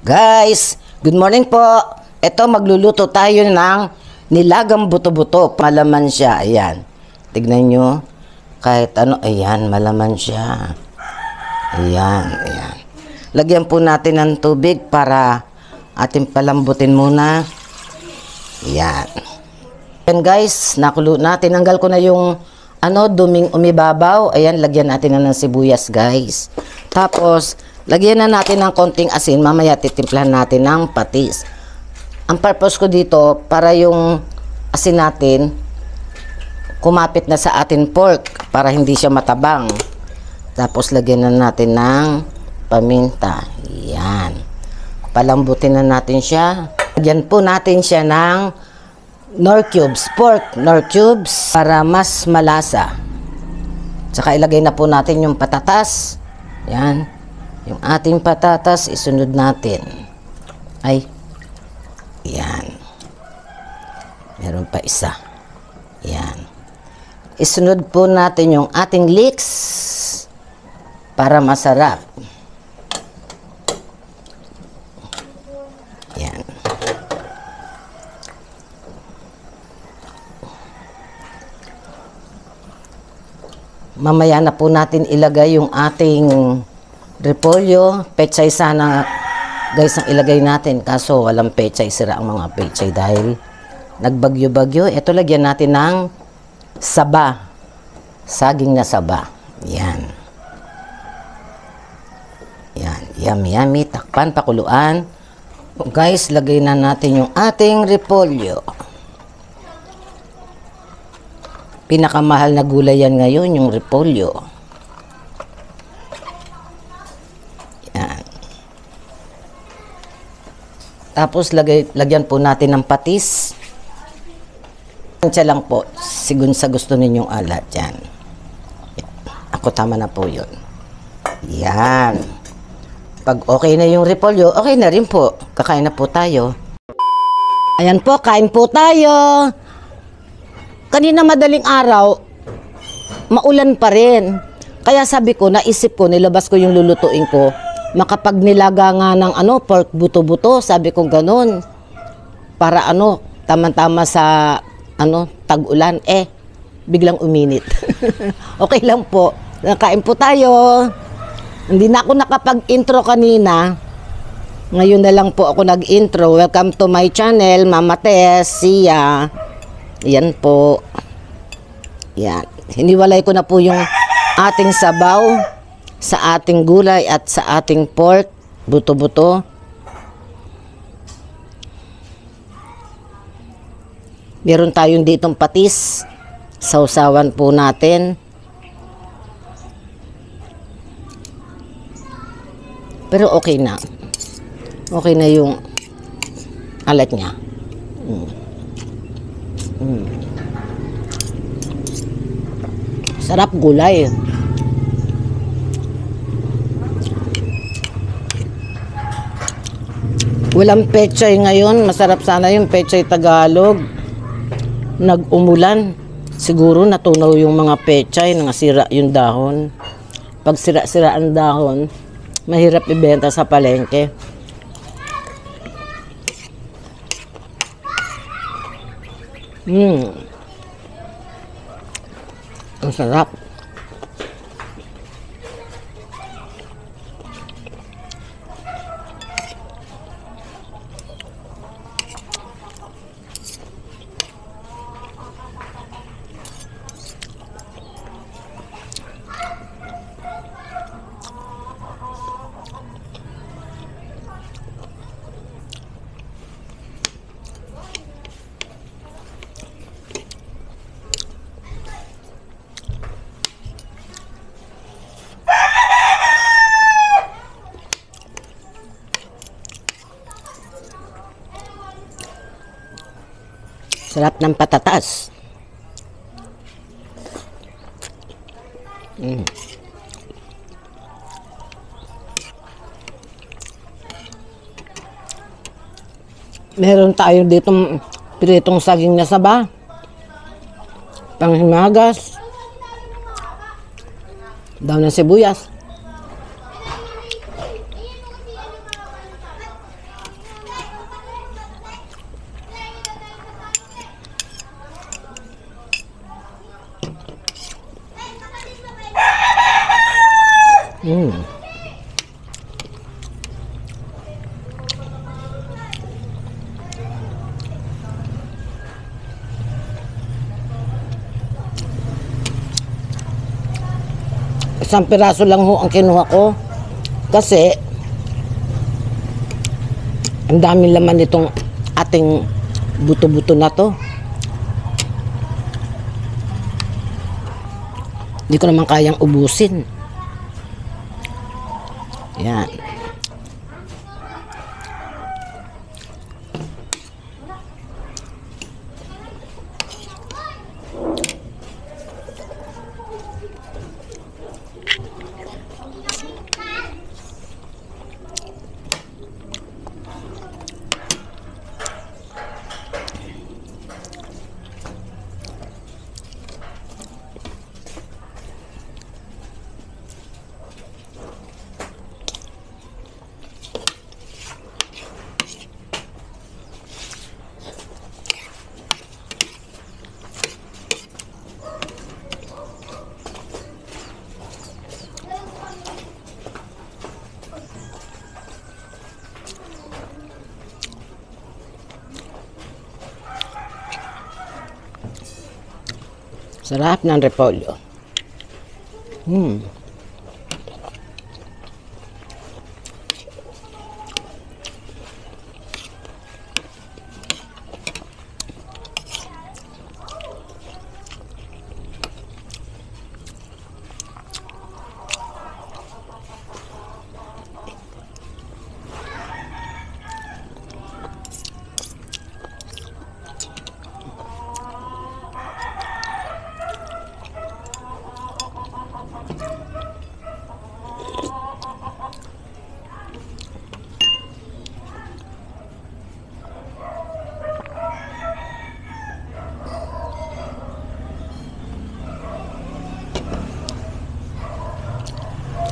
Guys, good morning po. Ito, magluluto tayo ng nilagang buto-buto. Malaman siya, ayan. Tignan nyo. Kahit ano, ayan, malaman siya. Ayan, ayan. Lagyan po natin ng tubig para ating palambutin muna. Ayan. Ayan guys, nakulo na. Tinanggal ko na yung duming umibabaw. Ayan, lagyan natin na ng sibuyas guys. Tapos, lagyan na natin ng konting asin. Mamaya titimplahan natin ng patis. Ang purpose ko dito, para yung asin natin kumapit na sa atin pork para hindi siya matabang. Tapos lagyan na natin ng paminta. Yan. Palambutin na natin siya. Lagyan po natin siya ng Knorr cubes, pork Knorr cubes para mas malasa. Tsaka ilagay na po natin yung patatas. Yan. Yung ating patatas, isunod natin. Ay. Yan. Meron pa isa. Yan. Isunod po natin yung ating leeks para masarap. Yan. Mamaya na po natin ilagay yung ating repolyo. Pechay sana guys ang ilagay natin. Kaso walang pechay. Sira ang mga pechay dahil nagbagyo-bagyo. Ito lagyan natin ng saba. Saging na saba. Yan. Yan. Yummy. Takpan, pakuluan. Guys, lagay na natin yung ating repolyo. Pinakamahal na gulay yan ngayon, yung repolyo. Yan. Tapos lagyan po natin ng patis. Siya lang po, sigun sa gusto ninyong alat yan. Ako tama na po yun. Yan. Pag okay na yung repolyo, okay na rin po. Kakain na po tayo. Ayan po, kain po tayo. Kanina madaling araw, maulan pa rin. Kaya sabi ko, naisip ko, nilabas ko yung lulutuin ko. Makapagnilaga nga ng pork buto-buto, sabi ko ganun. Para tama-tama sa tag-ulan. Biglang uminit. Okay lang po. Nakain po tayo. Hindi na ako nakapag-intro kanina. Ngayon na lang po ako nag-intro. Welcome to my channel, Mama Tess, Sia. Yan po. Yan. Hiniwalay ko na po yung ating sabaw sa ating gulay at sa ating pork buto-buto. Meron tayong ditong patis. Sausawan po natin. Pero okay na. Okay na yung alat niya. Sarap gulay. Walang pechay ngayon. Masarap sana yung pechay Tagalog. Nag-umulan. Siguro natunaw yung mga pechay. Nangasira yung dahon. Pag sira-sira ang dahon, mahirap ibenta sa palengke. Ang sarap. Sarap ng patatas. Meron tayo ditong piritong saging na saba. Panghimagas. Daw ng sibuyas. Isang piraso lang ho ang kinuha ko. Kasi, ang daming laman nitong ating buto-buto na to. Hindi ko naman kayang ubusin. Yan. Sarap ng repolyo.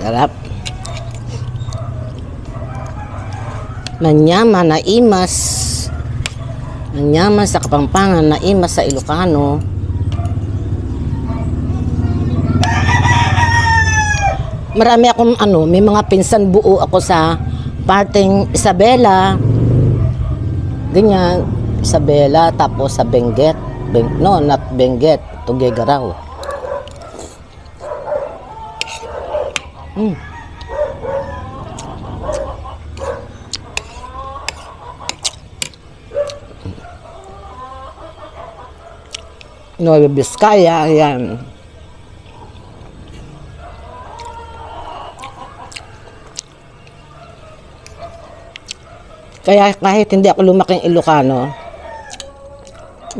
Sarap. Manyaman na imas. Manyaman sa Kapampangan na imas sa Ilocano. Marami akong may mga pinsan buo ako sa parting Isabela. Ganyan, Isabela, tapos sa Benguet. No, not Benguet, Tuguegarao. Nueva Vizcaya, yan. Kaya kahit hindi ako lumaking Ilocano,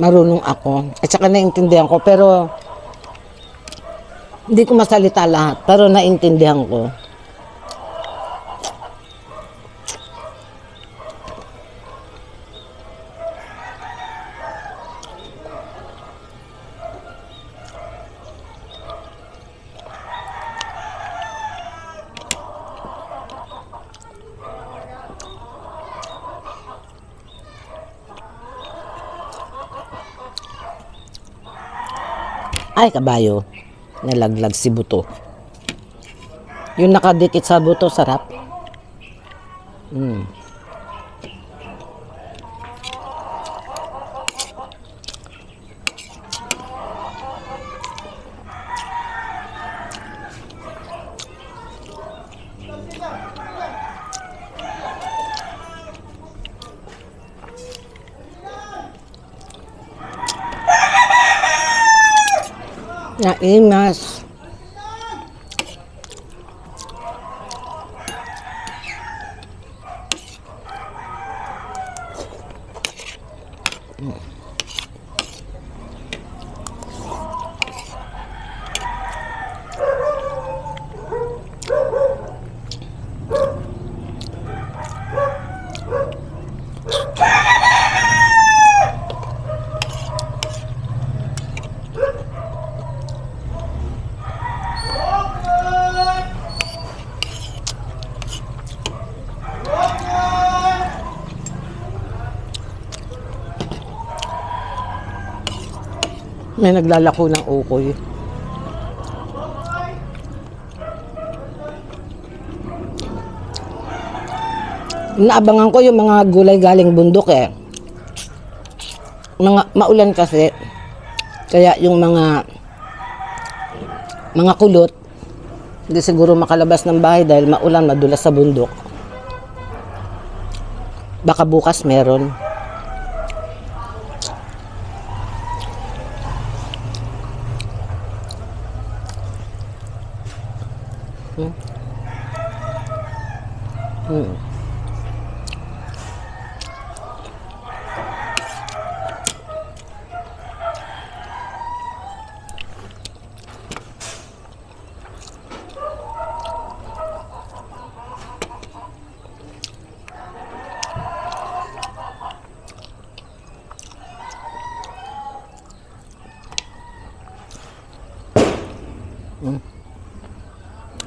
marunong ako. At saka naiintindihan ko, pero hindi ko masalita lahat, pero naiintindihan ko. Ay, kabayo. Nalaglag si buto. Yung nakadikit sa buto, sarap. Naimas. May naglalako ng ukoy. Naabangan ko yung mga gulay galing bundok eh. Maulan kasi. Kaya yung mga kulot Hindi siguro makalabas ng bahay dahil maulan, madulas sa bundok. Baka bukas meron.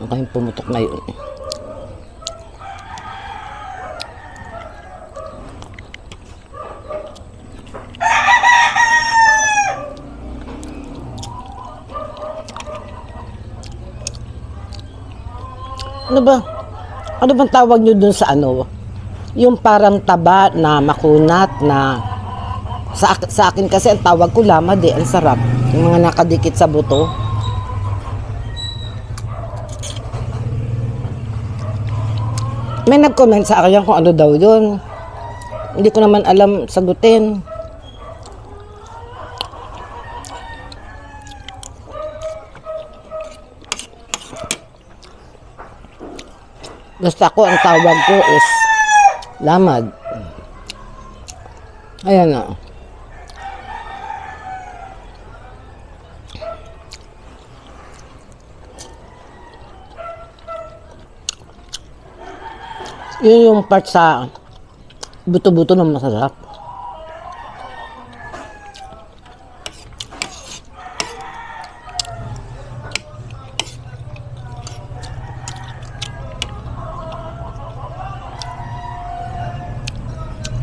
Ang kayong pumutok na yun. Ano ba? Ano bang tawag nyo dun sa ano? Yung parang taba na makunat na sa akin kasi ang tawag ko lamad eh. Ang sarap. Yung mga nakadikit sa buto. May nag-comment sa akin kung ano daw yun. Hindi ko naman alam sagutin. Basta ako, ang tawag ko is lamad. Ayan na. Yun yung part sa buto-buto na masarap.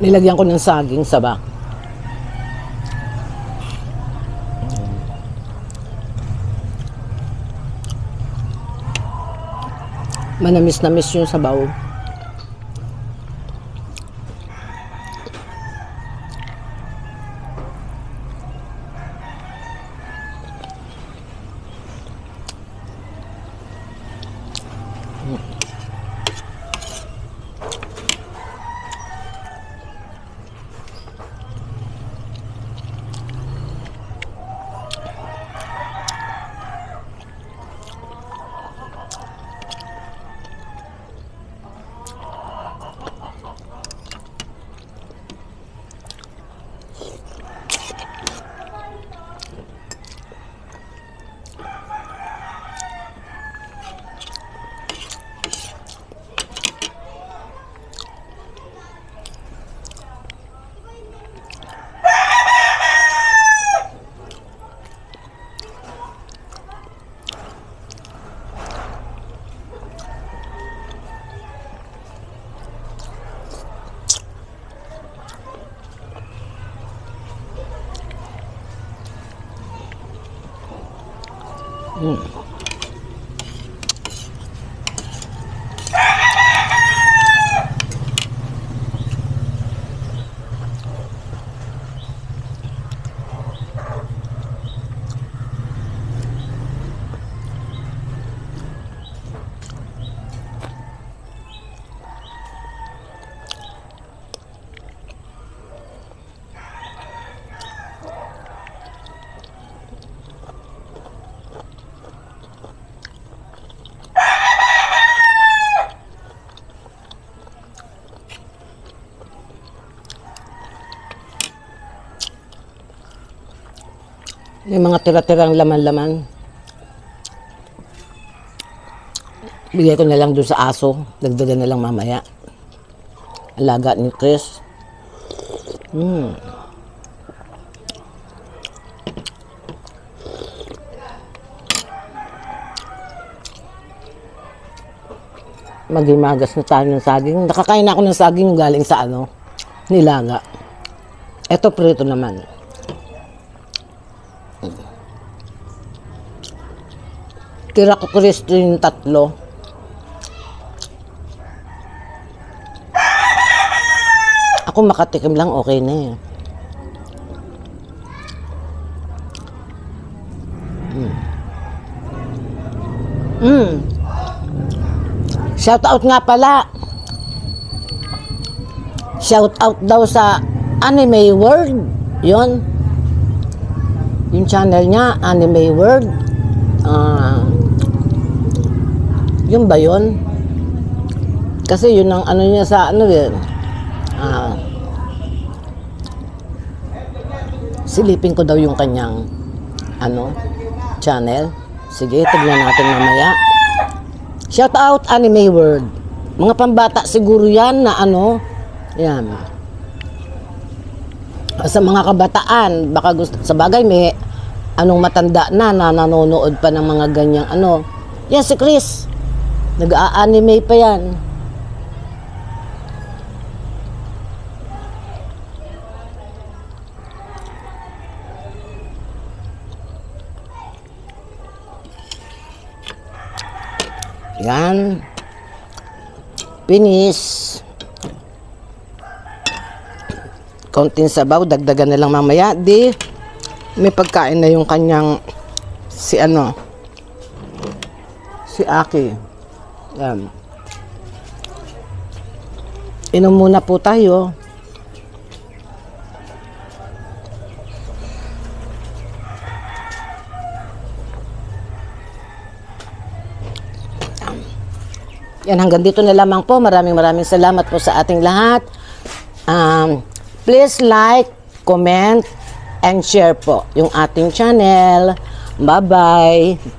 Nilagyan ko ng saging sa bak. Manamis-namis yung sabaw. Yung mga tira-tirang laman-laman. Bigay ko na lang doon sa aso. Dagdagan na lang mamaya. Alaga ni Chris. Maghimagas na tayo ng saging. Nakakain na ako ng saging galing sa ano, nilaga. Ito prito naman. Tira ko Cristo yung 3. Ako makatikim lang, okay na eh. Shout out nga pala. Shout out daw sa Anime World. Yun. Yung channel niya, Anime World. Yun ba yun? Kasi yun ang ano niya sa ano yun. Silipin ko daw yung kanyang ano, channel. Sige, tignan natin mamaya. Shout out Anime World. Mga pambata siguro yan na ano, yan. Sa mga kabataan, baka gusto, sa bagay may anong matanda na nanonood pa ng mga ganyang ano. Yan si Chris. Nag-a-anime pa yan. Yan. Finish. Konting sabaw, dagdagan na lang mamaya. Di, may pagkain na yung kanyang si ano, si Aki. Yan. Inom muna po tayo. Yan, hanggang dito na lamang po. Maraming salamat po sa ating lahat. Please like, comment, and share po yung ating channel. Bye-bye!